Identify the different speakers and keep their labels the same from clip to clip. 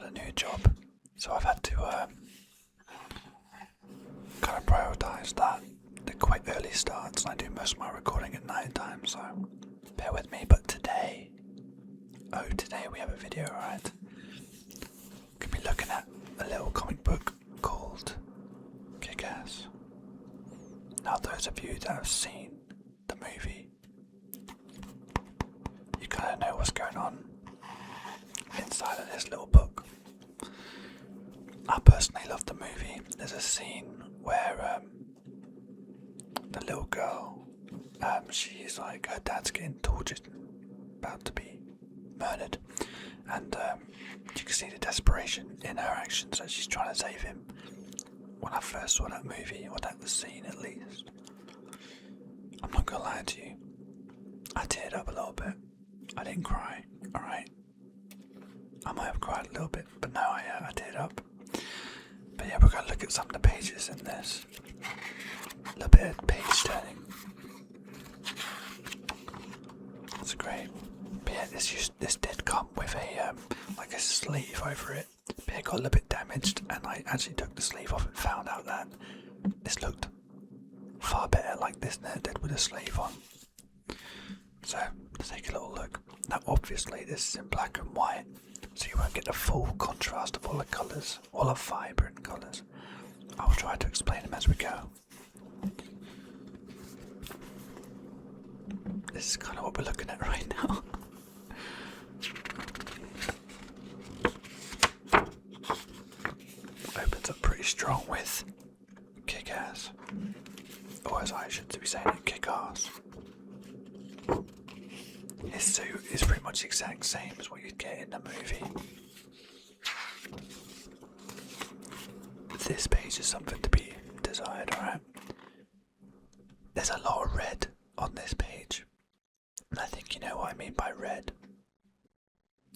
Speaker 1: a new job, so I've had to kind of prioritise that. They're quite early starts, and I do most of my recording at night time, so bear with me. But today we have a video, right? Could be looking at a little comic book called Kick-Ass. Now, those of you that have seen the movie, you kind of know what's going on inside of this little book. I personally love the movie. There's a scene where the little girl, she's like, her dad's getting tortured, about to be murdered, and you can see the desperation in her actions as she's trying to save him. When I first saw that movie, or that scene at least, I'm not gonna lie to you, I teared up a little bit. I didn't cry, alright? I might have cried a little bit, but no, I teared up. But yeah, we're going to look at some of the pages in this. A little bit of page turning. That's great. But yeah, this did come with a like a sleeve over it. But it got a little bit damaged, and I actually took the sleeve off and found out that this looked far better like this than it did with a sleeve on. So let's take a little look. Now obviously this is in black and white, so you won't get the full contrast of all the colours, all the vibrant colours. I'll try to explain them as we go. This is kind of what we're looking at right now. Opens up pretty strong with Kick-Ass, or as I should be saying it, Kick-Ass. His suit is pretty much the exact same as what you'd get in the movie. This page is something to be desired, alright? There's a lot of red on this page, and I think you know what I mean by red.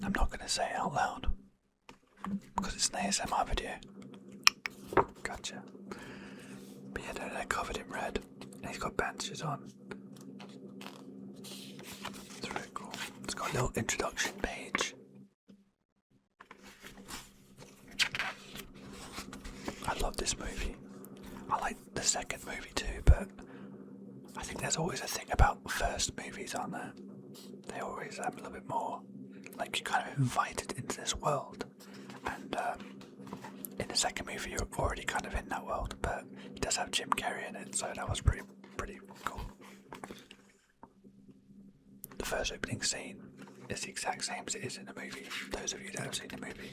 Speaker 1: I'm not going to say it out loud, because it's an ASMR video. Gotcha. But yeah, they're covered in red, and he's got bandages on. It's got a little introduction page. I love this movie. I like the second movie too, but I think there's always a thing about first movies, aren't there? They always have a little bit more, like you're kind of invited into this world, and in the second movie you're already kind of in that world, but it does have Jim Carrey in it, so that was pretty cool. The first opening scene is the exact same as it is in the movie. Those of you that have seen the movie.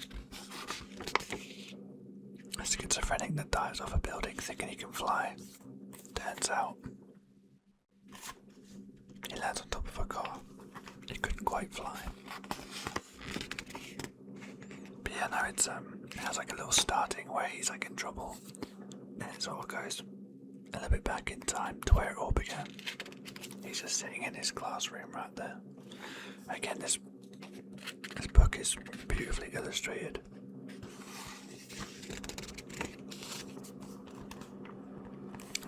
Speaker 1: A schizophrenic that dives off a building thinking he can fly. Turns out he lands on top of a car. He couldn't quite fly. But yeah, no, it has like a little starting where he's like in trouble, and it sort of goes a little bit back in time to where it all began. He's just sitting in his classroom right there. Again, this book is beautifully illustrated.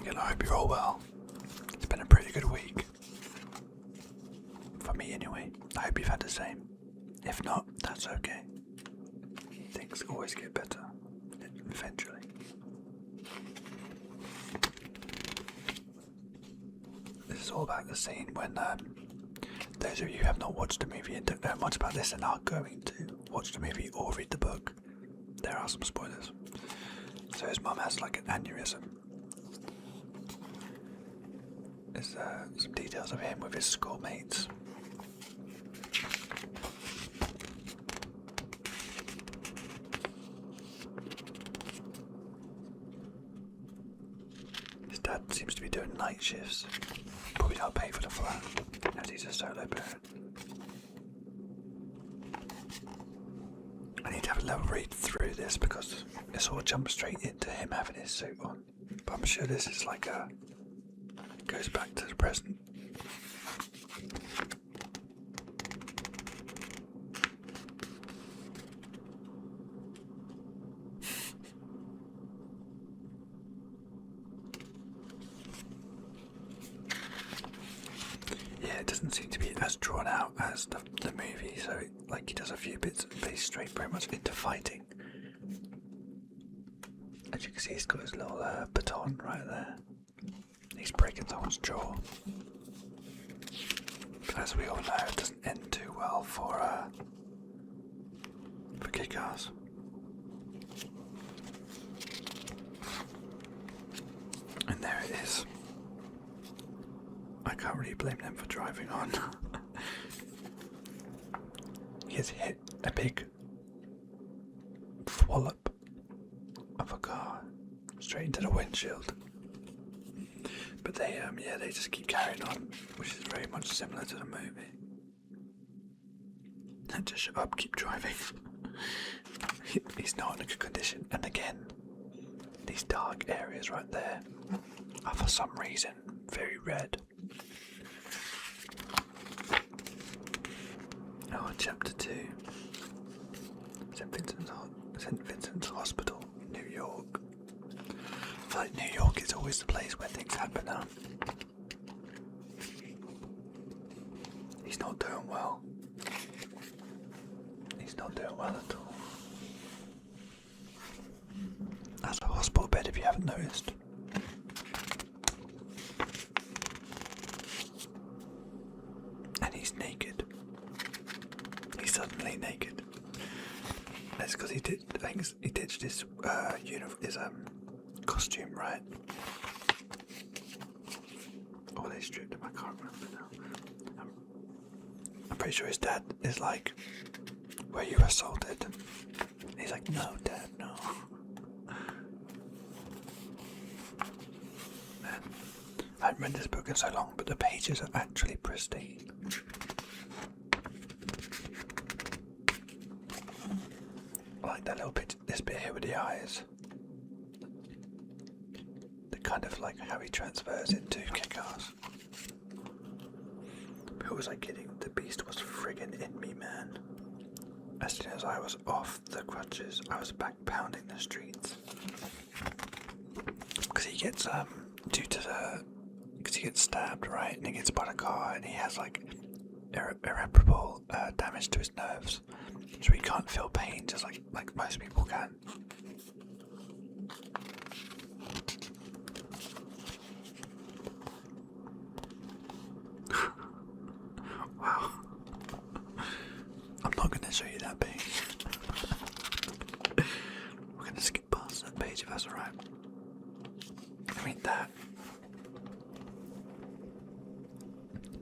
Speaker 1: Again, I hope you're all well. It's been a pretty good week. For me anyway. I hope you've had the same. If not, that's okay. Things always get better. Eventually. This is all about the scene when those of you who have not watched the movie and don't know much about this and are going to watch the movie or read the book, there are some spoilers. So his mum has like an aneurysm. There's some details of him with his schoolmates. His dad seems to be doing night shifts. Probably don't pay for the flat, as he's a solo parent. I need to have a little read through this because it sort of jumps straight into him having his suit on. But I'm sure this is like goes back to the present. Yeah, it doesn't seem to be as drawn out as the movie, so like he does a few bits, but he's straight pretty much into fighting. As you can see, he's got his little baton right there. He's breaking someone's jaw. But as we all know, it doesn't end too well for Kick-Ass. And there it is. I can't really blame them for driving on. He has hit a big wallop of a car straight into the windshield. But they just keep carrying on, which is very much similar to the movie. And just shut up, keep driving. He's not in a good condition. And again, these dark areas right there are for some reason very red. Oh, chapter 2. St. Vincent's Hospital, New York. I feel like New York is always the place where things happen now. He's not doing well. He's not doing well at all. That's a hospital bed if you haven't noticed. And he's naked. He's suddenly naked. That's because he ditched his costume, right? Or they stripped him, I can't remember now. I'm pretty sure his dad is like, were you assaulted? And he's like, no, Dad, no. Man, I haven't read this book in so long, but the pages are actually pristine. I like that little bit, this bit here with the eyes. The kind of like how he transfers into Kick-Ass. Who was I kidding? The beast was friggin' in me, man. As soon as I was off the crutches, I was back pounding the streets. Because he gets, because he gets stabbed, right? And he gets by the car and he has like irreparable damage to his nerves. So he can't feel pain just like most people can. Wow. I'm not going to show you that page. We're going to skip past that page if that's alright. I mean that.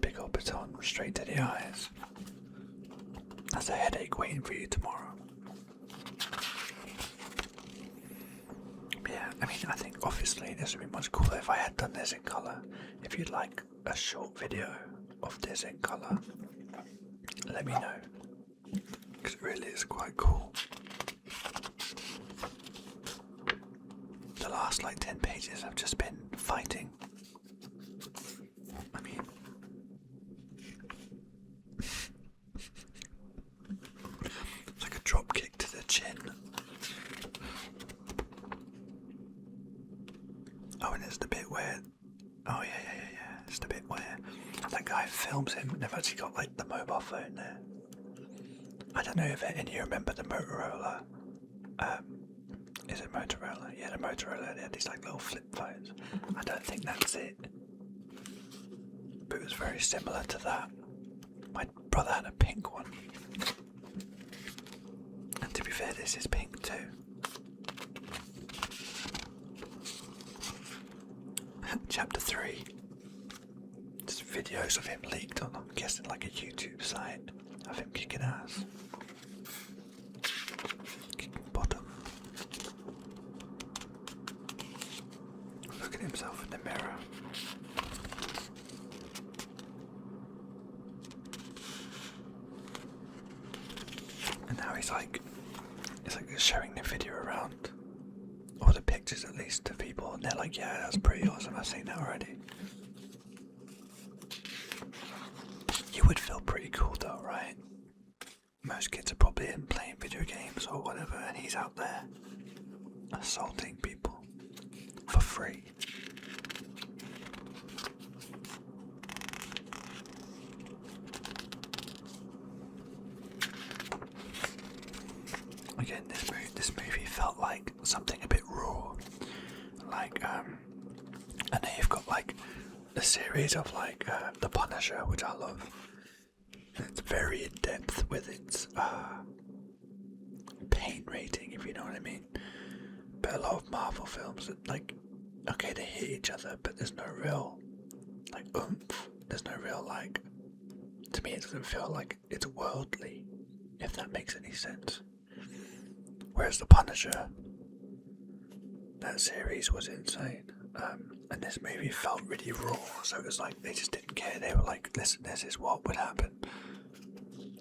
Speaker 1: Big old baton straight to the eyes. That's a headache waiting for you tomorrow. But yeah, I mean, I think obviously this would be much cooler if I had done this in colour. If you'd like a short video of this in colour, let me know. Because it really is quite cool. The last like 10 pages have just been fighting. I mean, it's like a drop kick to the chin. Oh, and there's the bit where, oh yeah, it's the bit where that guy films him and they've actually got like the mobile phone there. I don't know if any of you remember the Motorola, is it Motorola? Yeah, the Motorola, they had these like little flip phones. I don't think that's it. But it was very similar to that. My brother had a pink one. And to be fair, this is pink too. Chapter 3. Just videos of him leaked on, I'm guessing, like a YouTube site of him kicking ass. Kicking bottom. Look at himself in the mirror. And now he's like showing the video around, or the pictures at least, to people, and they're like, yeah, that's pretty awesome, I've seen that already. You would feel pretty cool though, right? Most kids are probably in playing video games or whatever, and he's out there assaulting people for free. again, this movie felt like something a bit raw. Like, I know you've got like a series of like The Punisher, which I love. It's very in depth with its pain rating, if you know what I mean. But a lot of Marvel films, like, okay, they hit each other, but there's no real like oomph. There's no real like. To me, it doesn't feel like it's worldly, if that makes any sense. Whereas The Punisher, that series was insane. And this movie felt really raw, so it was like they just didn't care. They were like, listen, this is what would happen.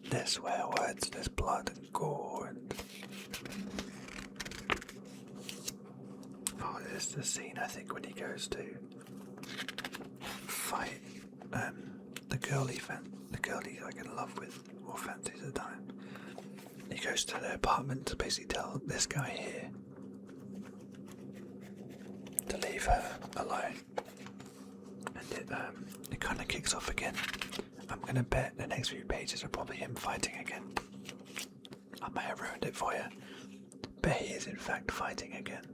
Speaker 1: There's swear words, there's blood and gore, and oh, there's the scene I think when he goes to fight the girl he's like in love with or fancies at the time. He goes to their apartment to basically tell this guy here to leave her alone, and it kind of kicks off again. I'm gonna bet the next few pages are probably him fighting again. I may have ruined it for you, but he is in fact fighting again.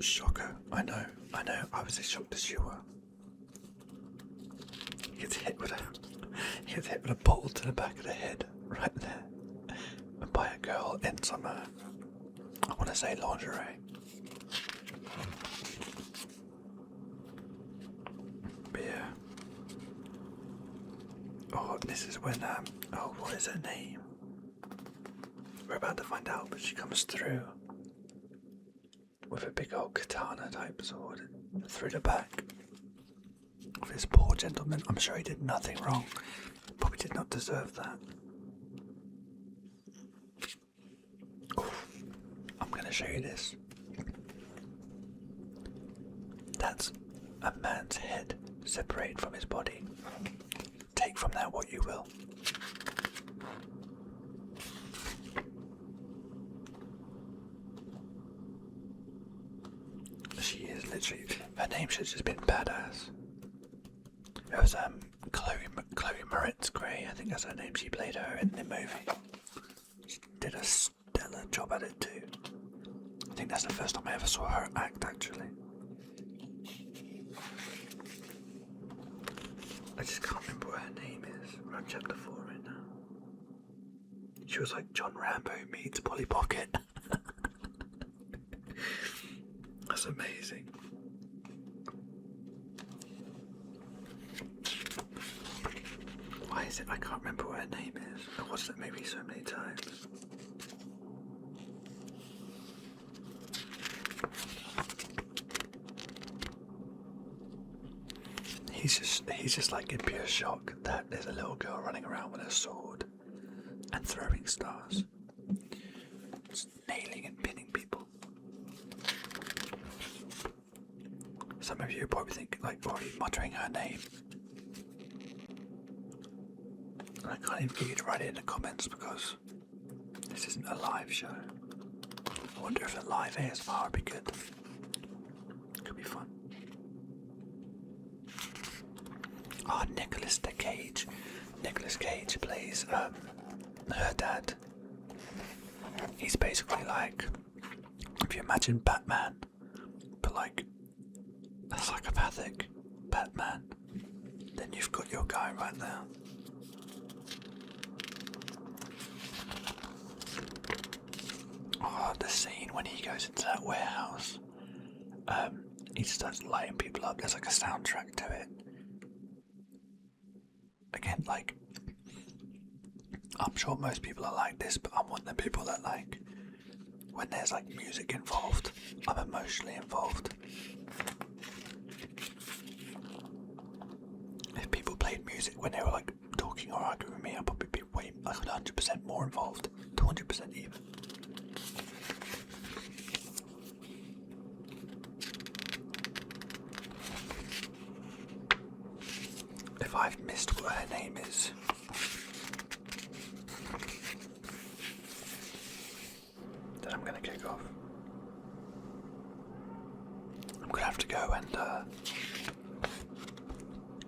Speaker 1: Shocker! I know. I was as shocked as you were. He gets hit with a ball to the back of the head, right there, by a girl in some, I want to say lingerie. But yeah. Oh, this is when, what is her name? We're about to find out, but she comes through with a big old katana type sword through the back of this poor gentleman. I'm sure he did nothing wrong. Probably did not deserve that. Oof. I'm going to show you this. That's a man's head separated from his body. Take from that what you will. She is literally, her name should have just been Badass. It was Chloe Moretz Gray, I think that's her name. She played her in the movie. She did a stellar job at it too. I think that's the first time I ever saw her act, actually. I just can't remember what her name is. We're on chapter 4 right now. She was like John Rambo meets Polly Pocket. That's amazing. Why is it I can't remember what her name is? I watched that movie so many times. He's just like in pure shock that there's a little girl running around with a sword and throwing stars. Just nailing and pinning people. Some of you probably think like already muttering her name. And I can't even get you to write it in the comments because this isn't a live show. I wonder if a live ASMR would be good. Could be fun. Oh, Nicolas Cage. Nicolas Cage plays her dad. He's basically like, if you imagine Batman, but like a psychopathic Batman, then you've got your guy right there. Oh, the scene when he goes into that warehouse. He just starts lighting people up. There's like a soundtrack to it. Again, like, I'm sure most people are like this, but I'm one of the people that like, when there's like music involved, I'm emotionally involved. If people played music when they were like talking or arguing with me, I'd probably be way, like 100% more involved, 200% even. If I've missed what her name is, then I'm gonna kick off. I'm gonna have to go and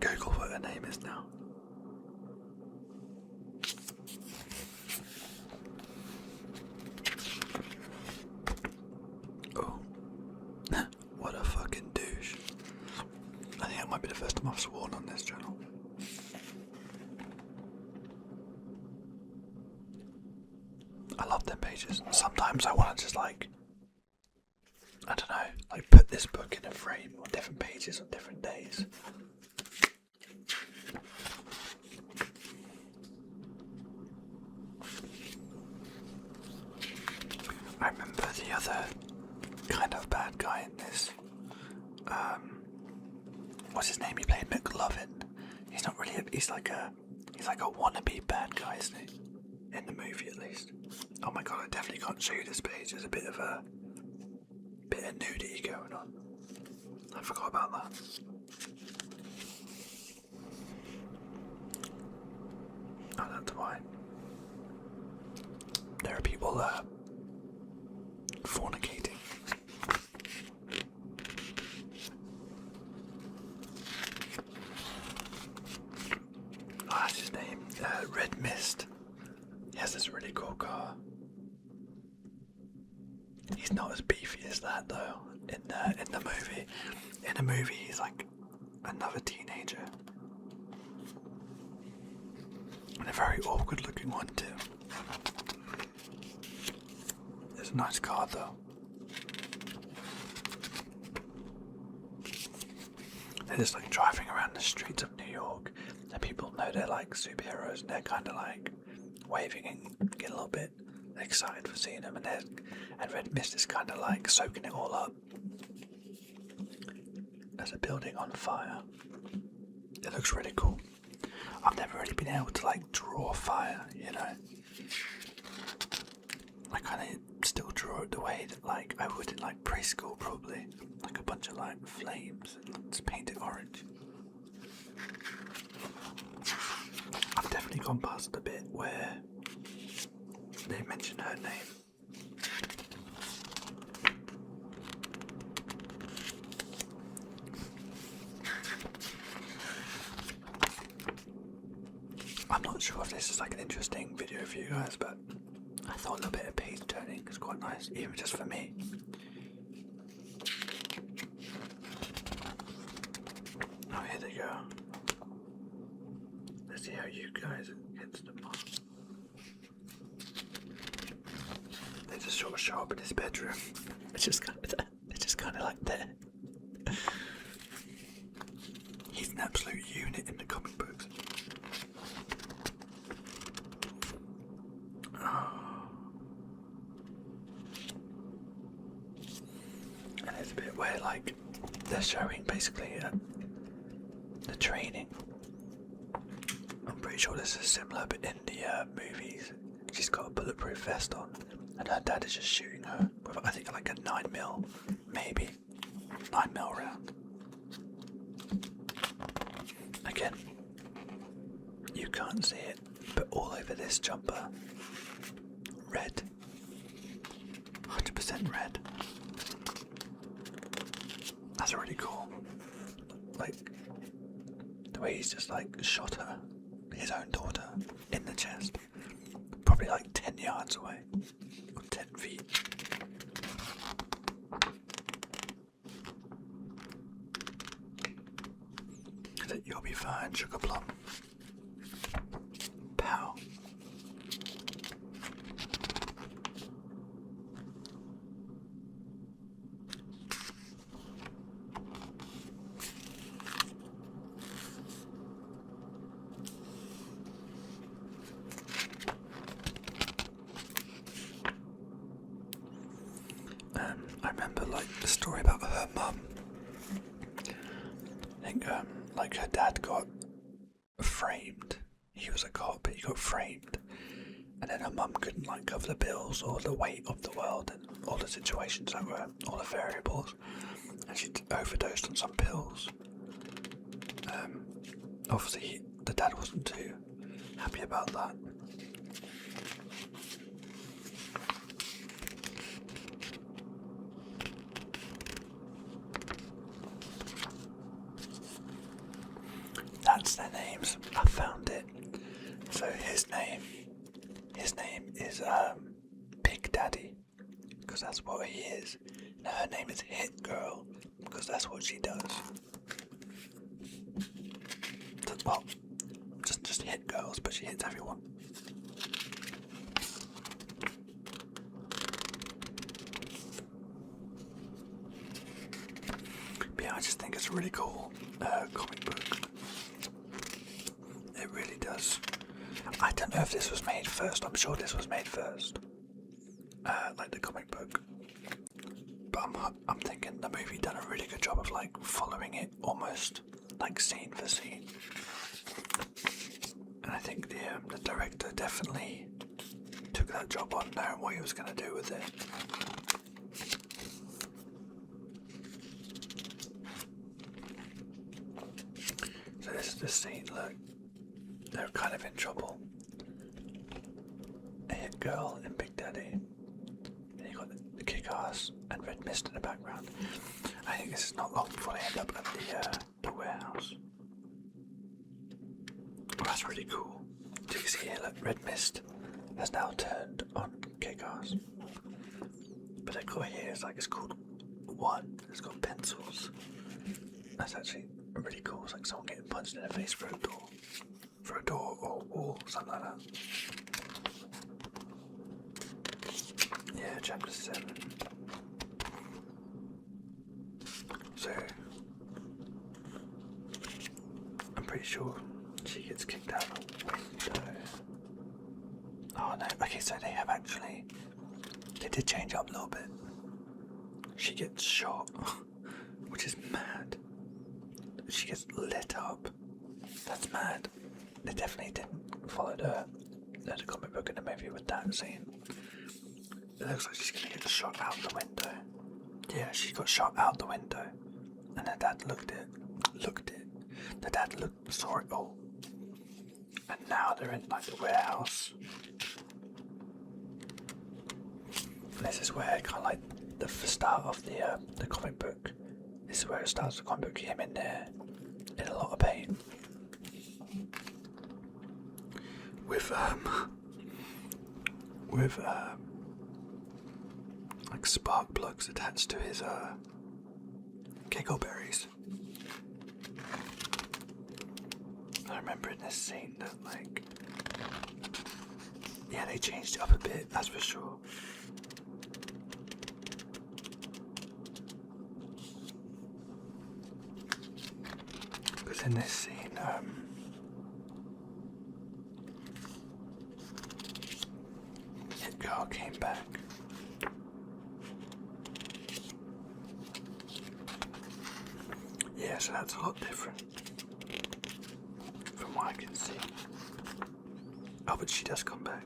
Speaker 1: Google what her name is now. pages. Sometimes I want to just like, I don't know, like put this book in a frame on different pages on different days. I remember the other kind of bad guy in this. What's his name? He played McLovin. He's not really. He's like a wannabe bad guy, isn't he? In the movie, at least. Oh my god! I definitely can't show you this page. There's a bit of nudity going on. I forgot about that. Oh, that's why. There are people fornicating. Oh, that's his name. Red Mist. He has this really cool car. He's not as beefy as that though. In the movie, he's like another teenager, and a very awkward-looking one too. It's a nice car though. They're just like driving around the streets of New York, and people know they're like superheroes, and they're kind of like waving and get a little bit excited for seeing them, and Red Mist is kind of like soaking it all up. There's a building on fire. It looks really cool. I've never really been able to like draw fire, you know. I kind of still draw it the way that like I would in like preschool probably, like a bunch of like flames and just paint it orange. I've definitely gone past the bit where they mention her name. I'm not sure if this is like an interesting video for you guys, but I thought a little bit of page turning is quite nice, even just for me. Oh, here they go. Let's see how you guys against them are. They just sort of show up in his bedroom. It's just kind of like there. He's an absolute unit in the comic books. And there's a bit where like they're showing basically the training. I'm pretty sure this is similar, but in the movies, she's got a bulletproof vest on, and her dad is just shooting her with I think like a 9mm, maybe 9mm round. Again, you can't see it, but all over this jumper, red, 100% red. That's really cool. Like the way he's just like shot her, his own daughter, in the chest, probably like 10 yards away, or 10 feet. You'll be fine, Sugar Plum. Pow. I remember like the story about her mum. I think like her dad got framed. He was a cop, he got framed, and then her mum couldn't like cover the bills or the weight of the world and all the situations that were, all the variables, and she overdosed on some pills. Obviously the dad wasn't too happy about that. That's their names. I found it. So his name is Big Daddy, because that's what he is. Now her name is Hit Girl, because that's what she does. Well, just hit girls, but she hits everyone. I just think it's a really cool comic book. It really does. I don't know if this was made first. I'm sure this was made first, like the comic book. But I'm thinking the movie done a really good job of like following it almost like scene for scene. And I think the director definitely took that job on, knowing what he was going to do with it. So this is the scene, look. They're kind of in trouble. A hit girl and Big Daddy. And you got the Kick-Ass and Red Mist in the background. I think this is not long before they end up at the warehouse. Oh, that's really cool. Do you see here, look, Red Mist has now turned on Kick-Ass. But the got here is like, it's called One. It's got pencils. That's actually really cool. It's like someone getting punched in the face through a door. Through a door or a wall, something like that. Yeah, chapter 7. So, I'm pretty sure she gets kicked out the window. Oh no, okay, so they have actually, they did change up a little bit. She gets shot, which is mad. She gets lit up. That's mad. They definitely didn't follow the comic book in the movie with that scene. It looks like she's gonna get shot out the window. Yeah, she got shot out the window, and her dad looked it. The dad saw it all, and now they're in like the warehouse. And this is where kind of like the start of the comic book. This is where it starts. The comic book, him in there in a lot of pain. With like spark plugs attached to his giggleberries. I remember in this scene that like, yeah, they changed it up a bit, that's for sure. Because in this scene, Hit Girl came back. Yeah, so that's a lot different from what I can see. Oh, but she does come back.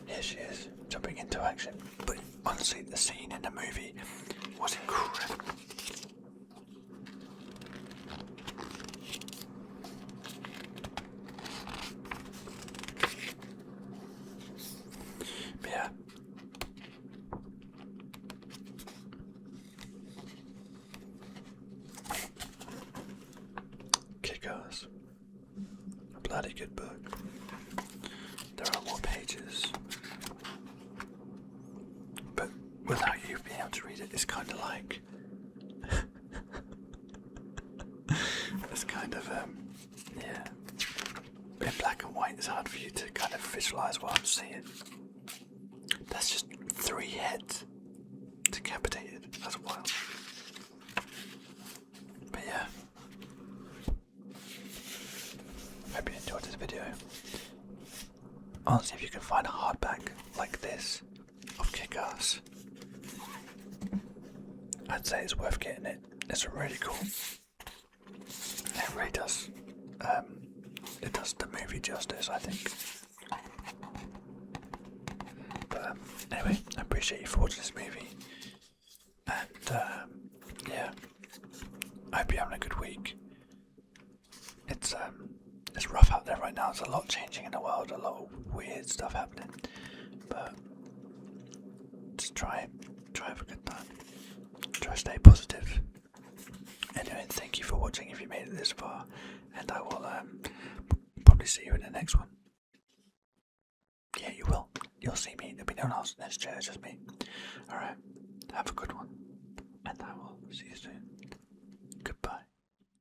Speaker 1: Here she is, jumping into action. But honestly, the scene in the movie was incredible. But yeah. Kick-Ass. A bloody good book. There are more pages. But without you being able to read it, it's kind of like... it's kind of, yeah. In black and white, it's hard for you to kind of visualise what I'm seeing. That's just 3 heads decapitated. That's wild. But yeah. Hope you enjoyed this video. Honestly, if you can find a hardback like this of Kick-Ass, I'd say it's worth getting it. It's really cool. It really does. It does the movie justice, I think. But anyway, I appreciate you for watching this movie. And yeah, I hope you're having a good week. It's rough out there right now. There's a lot changing in the world, a lot of weird stuff happening. But just try have a good time. Try to stay positive. Anyway, thank you for watching if you made it this far, and I will probably see you in the next one. Yeah, you will. You'll see me. There'll be no one else in this chair, just me. Alright, have a good one, and I will see you soon.